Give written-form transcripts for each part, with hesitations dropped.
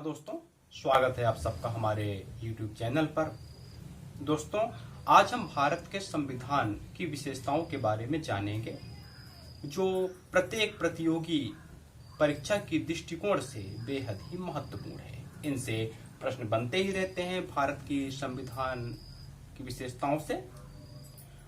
दोस्तों, स्वागत है आप सबका हमारे YouTube चैनल पर। दोस्तों, आज हम भारत के संविधान की विशेषताओं के बारे में जानेंगे जो प्रत्येक प्रतियोगी परीक्षा की दृष्टिकोण से बेहद ही महत्वपूर्ण है। इनसे प्रश्न बनते ही रहते हैं भारत की संविधान की विशेषताओं से।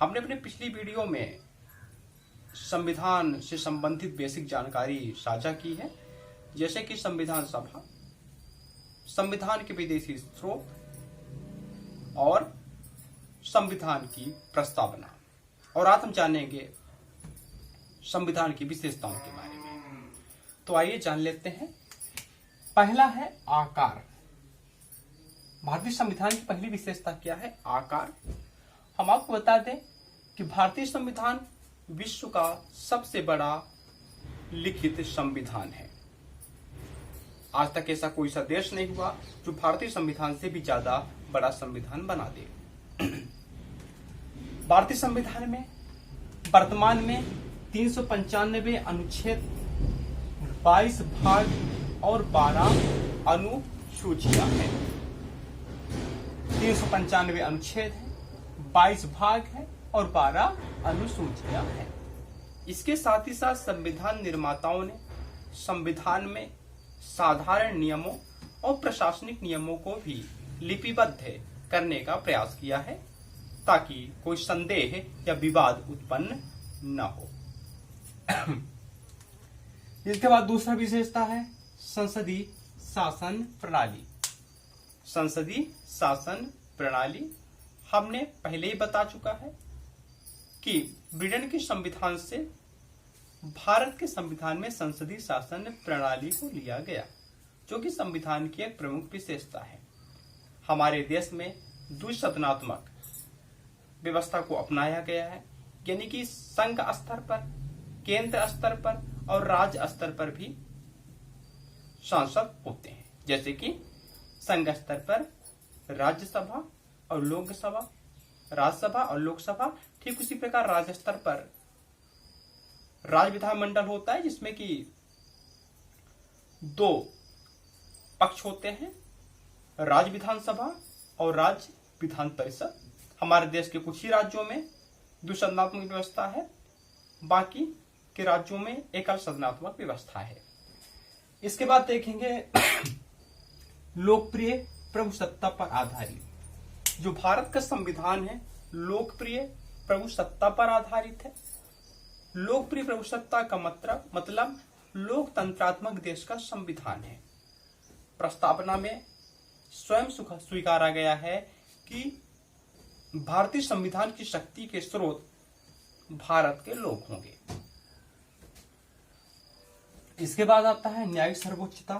हमने अपने पिछली वीडियो में संविधान से संबंधित बेसिक जानकारी साझा की है, जैसे कि संविधान सभा, संविधान के विदेशी स्रोत और संविधान की प्रस्तावना। और आज हम जानेंगे संविधान की विशेषताओं के बारे में। तो आइए जान लेते हैं। पहला है आकार। भारतीय संविधान की पहली विशेषता क्या है? आकार। हम आपको बता दें कि भारतीय संविधान विश्व का सबसे बड़ा लिखित संविधान है। आज तक ऐसा कोई सा देश नहीं हुआ जो भारतीय संविधान से भी ज्यादा बड़ा संविधान बना दे। भारतीय संविधान में वर्तमान में 395 अनुच्छेद, 22 भाग और 12 अनुसूचियां हैं। 395 अनुच्छेद है, 22 भाग है और 12 अनुसूचियां हैं। इसके साथ ही साथ संविधान निर्माताओं ने संविधान में साधारण नियमों और प्रशासनिक नियमों को भी लिपिबद्ध करने का प्रयास किया है ताकि कोई संदेह या विवाद उत्पन्न न हो। इसके बाद दूसरा विशेषता है संसदीय शासन प्रणाली। संसदीय शासन प्रणाली हमने पहले ही बता चुका है कि ब्रिटेन के संविधान से भारत के संविधान में संसदीय शासन प्रणाली को लिया गया, जो कि संविधान की एक प्रमुख विशेषता है। हमारे देश में द्विसदनात्मक व्यवस्था को अपनाया गया है, यानी कि संघ स्तर पर, केंद्र स्तर पर और राज्य स्तर पर भी सांसद होते हैं। जैसे कि संघ स्तर पर राज्यसभा और लोकसभा, राज्यसभा और लोकसभा, ठीक उसी प्रकार राज्य स्तर पर राज्य विधानमंडल होता है, जिसमें कि 2 पक्ष होते हैं, राज्य विधानसभा और राज्य विधान परिषद। हमारे देश के कुछ ही राज्यों में द्विसदनात्मक व्यवस्था है, बाकी के राज्यों में एकल सदनात्मक व्यवस्था है। इसके बाद देखेंगे लोकप्रिय प्रभुसत्ता पर आधारित। जो भारत का संविधान है लोकप्रिय प्रभुसत्ता पर आधारित है। लोकप्रिय प्रभुसत्ता का मतलब लोकतंत्रात्मक देश का संविधान है। प्रस्तावना में स्वयं स्वीकारा गया है कि भारतीय संविधान की शक्ति के स्रोत भारत के लोग होंगे। इसके बाद आता है न्यायिक सर्वोच्चता।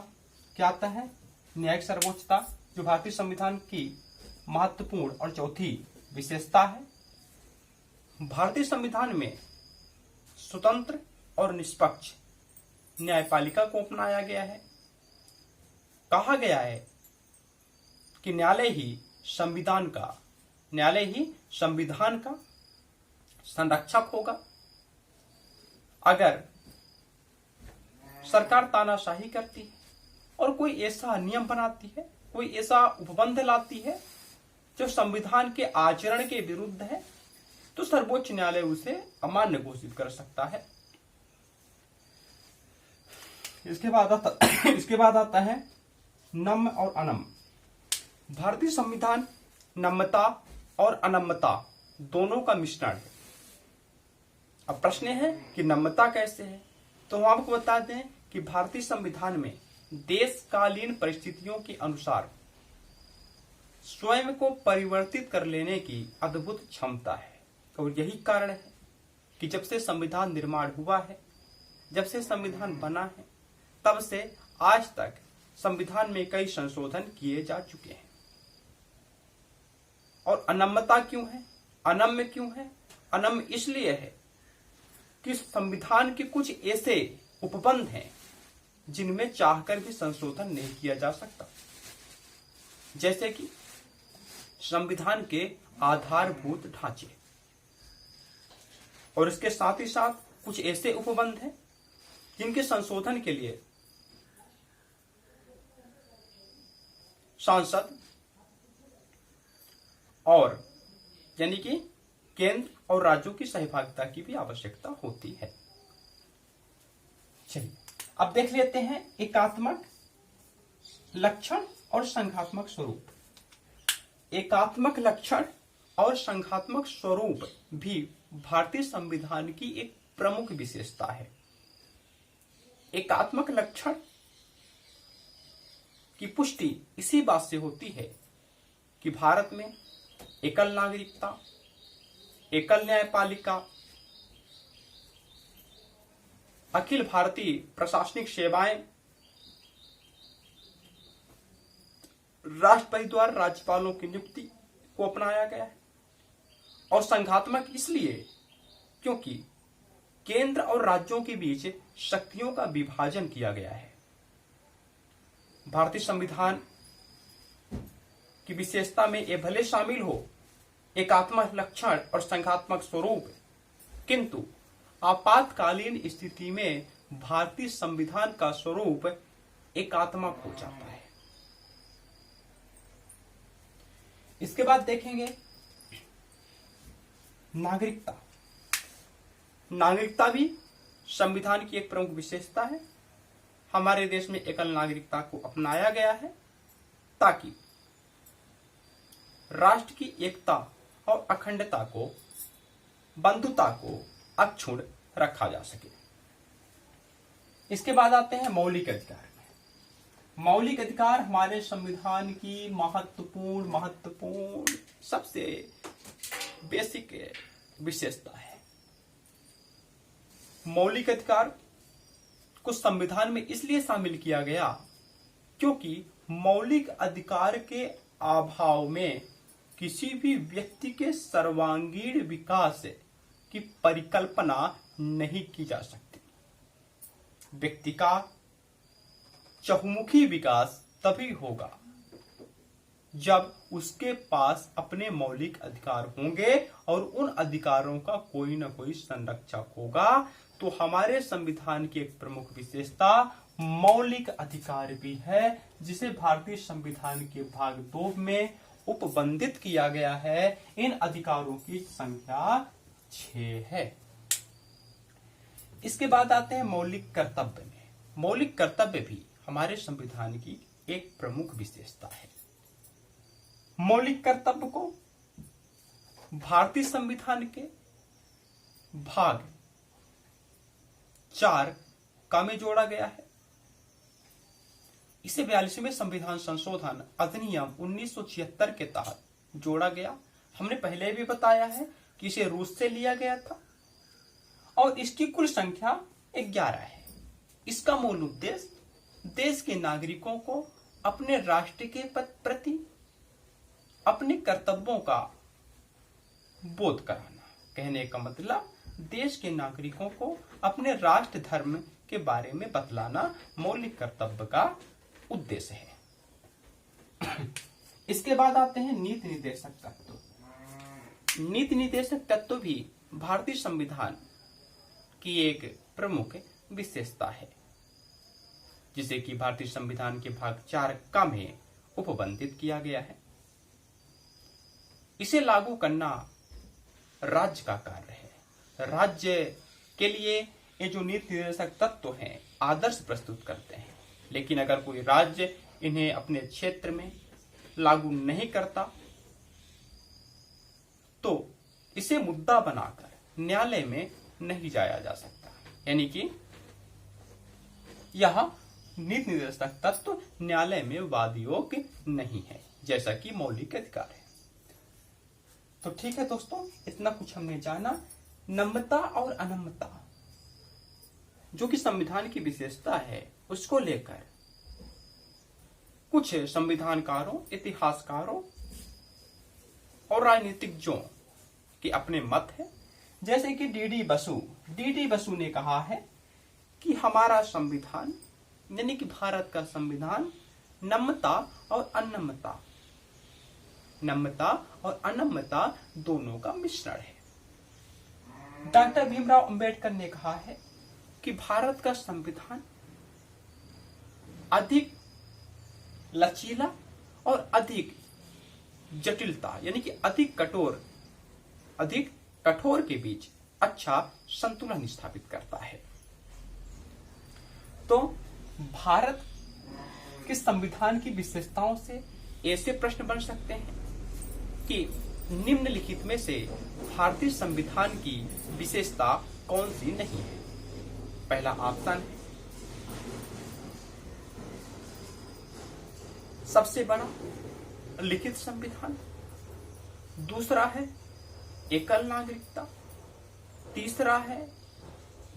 क्या आता है? न्यायिक सर्वोच्चता, जो भारतीय संविधान की महत्वपूर्ण और चौथी विशेषता है। भारतीय संविधान में स्वतंत्र और निष्पक्ष न्यायपालिका को अपनाया गया है। कहा गया है कि न्यायालय ही संविधान का संरक्षक होगा। अगर सरकार तानाशाही करती है और कोई ऐसा नियम बनाती है, कोई ऐसा उपबंध लाती है जो संविधान के आचरण के विरुद्ध है, तो सर्वोच्च न्यायालय उसे अमान्य घोषित कर सकता है। इसके बाद आता है नम्य और अनम्य। भारतीय संविधान नम्यता और अनम्यता दोनों का मिश्रण है। अब प्रश्न है कि नम्यता कैसे है? तो हम आपको बता दें कि भारतीय संविधान में देशकालीन परिस्थितियों के अनुसार स्वयं को परिवर्तित कर लेने की अद्भुत क्षमता है। और यही कारण है कि जब से संविधान निर्माण हुआ है, जब से संविधान बना है, तब से आज तक संविधान में कई संशोधन किए जा चुके हैं। और अनम्यता क्यों है? अनम्य क्यों है? अनम्य इसलिए है कि संविधान के कुछ ऐसे उपबंध हैं जिनमें चाहकर भी संशोधन नहीं किया जा सकता। जैसे कि संविधान के आधारभूत ढांचे, और इसके साथ ही साथ कुछ ऐसे उपबंध हैं जिनके संशोधन के लिए सांसद और यानी कि केंद्र और राज्यों की सहभागिता की भी आवश्यकता होती है। चलिए अब देख लेते हैं एकात्मक लक्षण और संघात्मक स्वरूप। एकात्मक लक्षण और संघात्मक स्वरूप भी भारतीय संविधान की एक प्रमुख विशेषता है। एकात्मक लक्षण की पुष्टि इसी बात से होती है कि भारत में एकल नागरिकता, एकल न्यायपालिका, अखिल भारतीय प्रशासनिक सेवाएं, राष्ट्रपति द्वारा राज्यपालों की नियुक्ति को अपनाया गया है। और संघात्मक इसलिए क्योंकि केंद्र और राज्यों के बीच शक्तियों का विभाजन किया गया है। भारतीय संविधान की विशेषता में ये भले शामिल हो एकात्मक लक्षण और संघात्मक स्वरूप, किंतु आपातकालीन स्थिति में भारतीय संविधान का स्वरूप एकात्मक हो जाता है। इसके बाद देखेंगे नागरिकता। नागरिकता भी संविधान की एक प्रमुख विशेषता है। हमारे देश में एकल नागरिकता को अपनाया गया है ताकि राष्ट्र की एकता और अखंडता को, बंधुता को अक्षुण्ण रखा जा सके। इसके बाद आते हैं मौलिक अधिकार। मौलिक अधिकार हमारे संविधान की महत्वपूर्ण सबसे बेसिक विशेषता है। मौलिक अधिकार को संविधान में इसलिए शामिल किया गया क्योंकि मौलिक अधिकार के अभाव में किसी भी व्यक्ति के सर्वांगीण विकास की परिकल्पना नहीं की जा सकती। व्यक्ति का चहुमुखी विकास तभी होगा जब उसके पास अपने मौलिक अधिकार होंगे और उन अधिकारों का कोई ना कोई संरक्षक होगा। तो हमारे संविधान की एक प्रमुख विशेषता मौलिक अधिकार भी है, जिसे भारतीय संविधान के भाग 2 में उपबंधित किया गया है। इन अधिकारों की संख्या 6 है। इसके बाद आते हैं मौलिक कर्तव्य में। मौलिक कर्तव्य भी हमारे संविधान की एक प्रमुख विशेषता है। मौलिक कर्तव्य को भारतीय संविधान के भाग 4 का में जोड़ा गया है। इसे 42वें संविधान संशोधन अधिनियम 1976 के तहत जोड़ा गया। हमने पहले भी बताया है कि इसे रूस से लिया गया था और इसकी कुल संख्या 11 है। इसका मूल उद्देश्य देश के नागरिकों को अपने राष्ट्र के प्रति अपने कर्तव्यों का बोध कराना। कहने का मतलब देश के नागरिकों को अपने राष्ट्र धर्म के बारे में बतलाना मौलिक कर्तव्य का उद्देश्य है। इसके बाद आते हैं नीति निर्देशक तत्व। नीति निर्देशक तत्व भी भारतीय संविधान की एक प्रमुख विशेषता है, जिसे कि भारतीय संविधान के भाग 4 का में उपबंधित किया गया है। इसे लागू करना राज्य का कार्य है। राज्य के लिए ये जो नीति निर्देशक तत्व हैं आदर्श प्रस्तुत करते हैं, लेकिन अगर कोई राज्य इन्हें अपने क्षेत्र में लागू नहीं करता तो इसे मुद्दा बनाकर न्यायालय में नहीं जाया जा सकता। यानी कि यह नीति निर्देशक तत्व न्यायालय में वाद योग्य नहीं है, जैसा कि मौलिक अधिकार है। तो ठीक है दोस्तों, इतना कुछ हमने जाना नम्रता और अनम्रता जो कि संविधान की विशेषता है, उसको लेकर कुछ संविधानकारों, इतिहासकारों और राजनीतिज्ञों के अपने मत है। जैसे कि डी डी बसु ने कहा है कि हमारा संविधान यानी कि भारत का संविधान नम्रता और अनम्रता दोनों का मिश्रण है। डॉक्टर भीमराव अंबेडकर ने कहा है कि भारत का संविधान अधिक लचीला और अधिक जटिलता यानी कि अधिक कठोर के बीच अच्छा संतुलन स्थापित करता है। तो भारत के संविधान की विशेषताओं से ऐसे प्रश्न बन सकते हैं कि निम्नलिखित में से भारतीय संविधान की विशेषता कौन सी नहीं है। पहला ऑप्शन है सबसे बड़ा लिखित संविधान, दूसरा है एकल नागरिकता, तीसरा है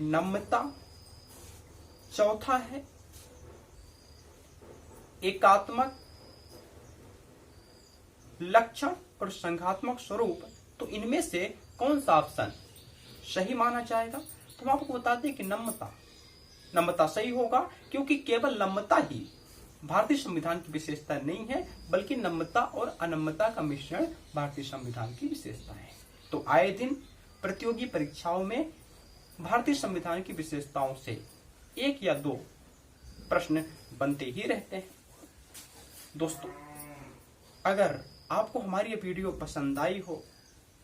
नम्यता, चौथा है एकात्मक लक्षण और संघात्मक स्वरूप। तो इनमें से कौन सा ऑप्शन सही माना जाएगा? तो हम आपको बता दें कि नम्यता सही होगा, क्योंकि केवल नम्यता ही भारतीय संविधान की विशेषता नहीं है, बल्कि नम्यता और अनम्यता का मिश्रण भारतीय संविधान की विशेषता है। तो आए दिन प्रतियोगी परीक्षाओं में भारतीय संविधान की विशेषताओं से एक या दो प्रश्न बनते ही रहते हैं। दोस्तों, अगर आपको हमारी ये वीडियो पसंद आई हो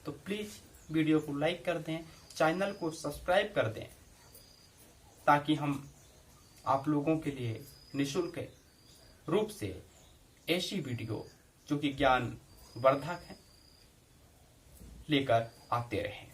तो प्लीज वीडियो को लाइक कर दें, चैनल को सब्सक्राइब कर दें, ताकि हम आप लोगों के लिए निःशुल्क रूप से ऐसी वीडियो जो कि ज्ञान वर्धक है लेकर आते रहें।